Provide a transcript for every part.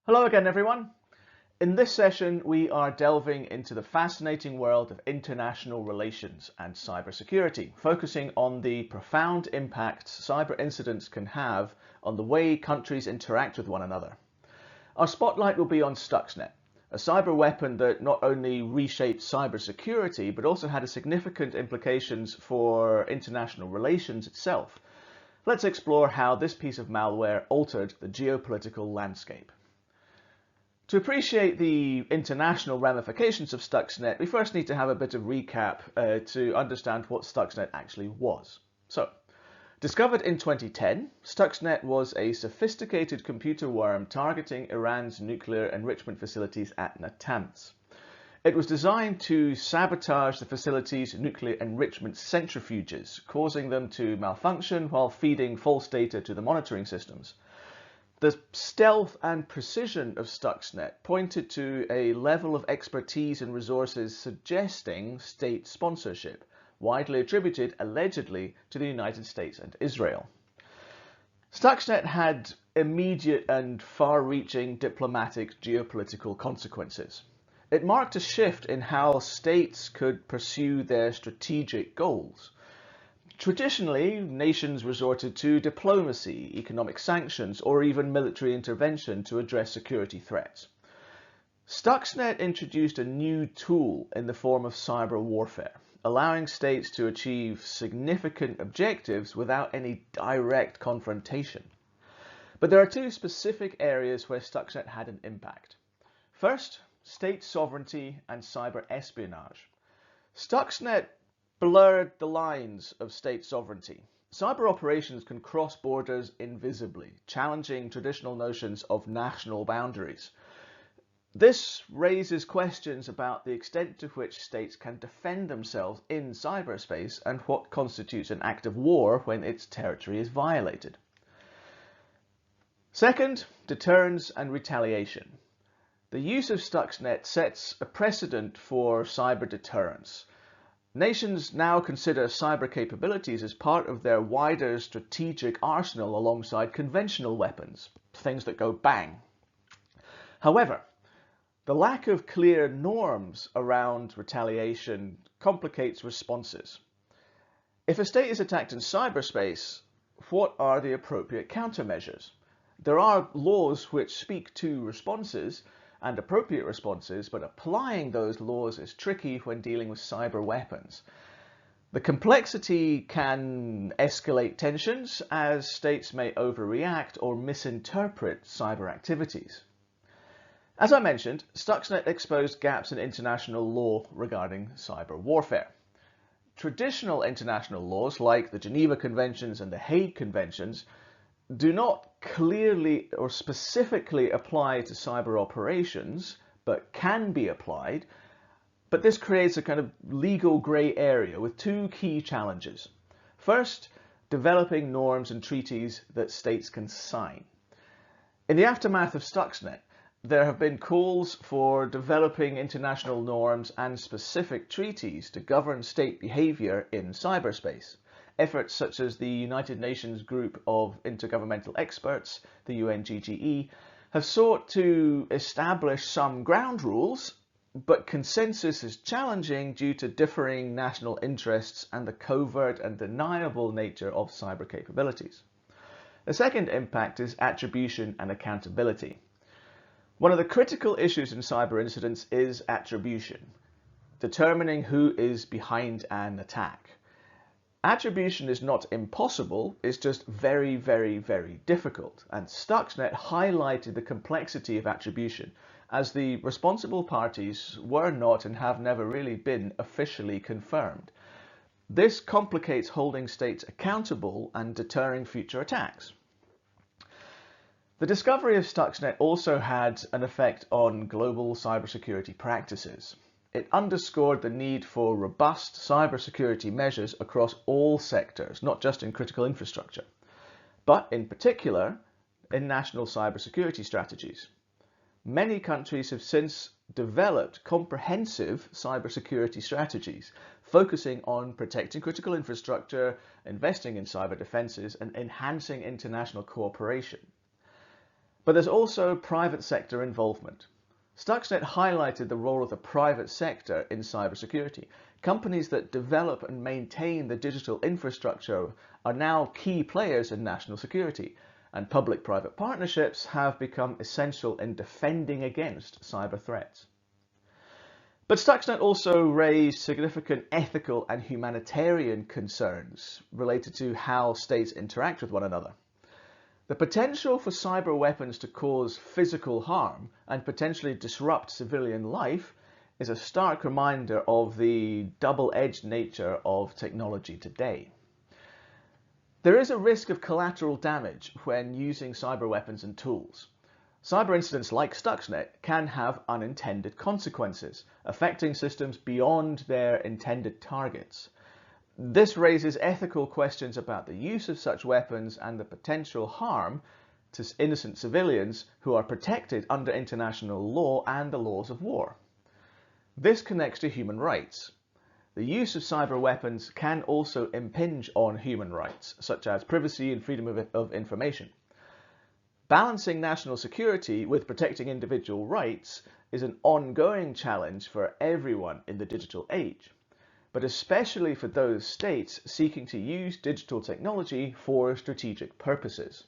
Hello again, everyone. In this session, we are delving into the fascinating world of international relations and cybersecurity, focusing on the profound impact cyber incidents can have on the way countries interact with one another. Our spotlight will be on Stuxnet, a cyber weapon that not only reshaped cybersecurity, but also had significant implications for international relations itself. Let's explore how this piece of malware altered the geopolitical landscape. To appreciate the international ramifications of Stuxnet, we first need to have a bit of recap to understand what Stuxnet actually was. So, discovered in 2010, Stuxnet was a sophisticated computer worm targeting Iran's nuclear enrichment facilities at Natanz. It was designed to sabotage the facility's nuclear enrichment centrifuges, causing them to malfunction while feeding false data to the monitoring systems. The stealth and precision of Stuxnet pointed to a level of expertise and resources suggesting state sponsorship, widely attributed allegedly to the United States and Israel. Stuxnet had immediate and far-reaching diplomatic geopolitical consequences. It marked a shift in how states could pursue their strategic goals. Traditionally, nations resorted to diplomacy, economic sanctions, or even military intervention to address security threats. Stuxnet introduced a new tool in the form of cyber warfare, allowing states to achieve significant objectives without any direct confrontation. But there are two specific areas where Stuxnet had an impact. First, state sovereignty and cyber espionage. Stuxnet blurred the lines of state sovereignty. Cyber operations can cross borders invisibly, challenging traditional notions of national boundaries. This raises questions about the extent to which states can defend themselves in cyberspace and what constitutes an act of war when its territory is violated. Second, deterrence and retaliation. The use of Stuxnet sets a precedent for cyber deterrence. Nations now consider cyber capabilities as part of their wider strategic arsenal alongside conventional weapons, things that go bang. However, the lack of clear norms around retaliation complicates responses. If a state is attacked in cyberspace, what are the appropriate countermeasures? There are laws which speak to responses and appropriate responses, but applying those laws is tricky when dealing with cyber weapons. The complexity can escalate tensions as states may overreact or misinterpret cyber activities. As I mentioned, Stuxnet exposed gaps in international law regarding cyber warfare. Traditional international laws like the Geneva Conventions and the Hague Conventions do not clearly or specifically apply to cyber operations, but can be applied. But this creates a kind of legal grey area with two key challenges. First, developing norms and treaties that states can sign. In the aftermath of Stuxnet, there have been calls for developing international norms and specific treaties to govern state behavior in cyberspace. Efforts such as the United Nations Group of Intergovernmental Experts, the UNGGE, have sought to establish some ground rules, but consensus is challenging due to differing national interests and the covert and deniable nature of cyber capabilities. The second impact is attribution and accountability. One of the critical issues in cyber incidents is attribution, determining who is behind an attack. Attribution is not impossible, it's just very, very, very difficult, and Stuxnet highlighted the complexity of attribution, as the responsible parties were not and have never really been officially confirmed. This complicates holding states accountable and deterring future attacks. The discovery of Stuxnet also had an effect on global cybersecurity practices. It underscored the need for robust cybersecurity measures across all sectors, not just in critical infrastructure, but in particular in national cybersecurity strategies. Many countries have since developed comprehensive cybersecurity strategies, focusing on protecting critical infrastructure, investing in cyber defenses, and enhancing international cooperation. But there's also private sector involvement. Stuxnet highlighted the role of the private sector in cybersecurity. Companies that develop and maintain the digital infrastructure are now key players in national security, and public-private partnerships have become essential in defending against cyber threats. But Stuxnet also raised significant ethical and humanitarian concerns related to how states interact with one another. The potential for cyber weapons to cause physical harm and potentially disrupt civilian life is a stark reminder of the double-edged nature of technology today. There is a risk of collateral damage when using cyber weapons and tools. Cyber incidents like Stuxnet can have unintended consequences, affecting systems beyond their intended targets. This raises ethical questions about the use of such weapons and the potential harm to innocent civilians who are protected under international law and the laws of war. This connects to human rights. The use of cyber weapons can also impinge on human rights, such as privacy and freedom of information. Balancing national security with protecting individual rights is an ongoing challenge for everyone in the digital age, but especially for those states seeking to use digital technology for strategic purposes.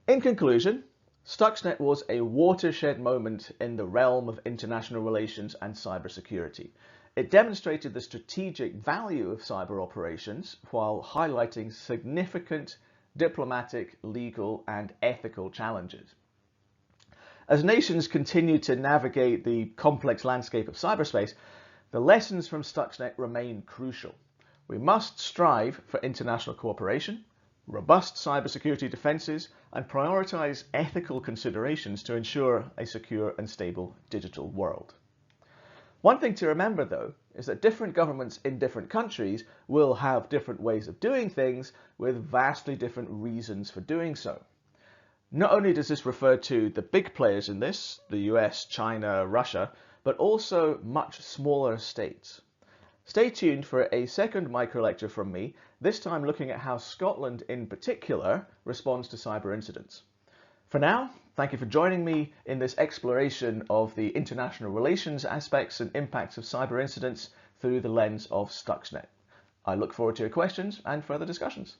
In conclusion, Stuxnet was a watershed moment in the realm of international relations and cybersecurity. It demonstrated the strategic value of cyber operations while highlighting significant diplomatic, legal, and ethical challenges. As nations continue to navigate the complex landscape of cyberspace, the lessons from Stuxnet remain crucial. We must strive for international cooperation, robust cybersecurity defenses, and prioritize ethical considerations to ensure a secure and stable digital world. One thing to remember, though, is that different governments in different countries will have different ways of doing things with vastly different reasons for doing so. Not only does this refer to the big players in this, the US, China, Russia, but also much smaller states. Stay tuned for a second microlecture from me, this time looking at how Scotland in particular responds to cyber incidents. For now, thank you for joining me in this exploration of the international relations aspects and impacts of cyber incidents through the lens of Stuxnet. I look forward to your questions and further discussions.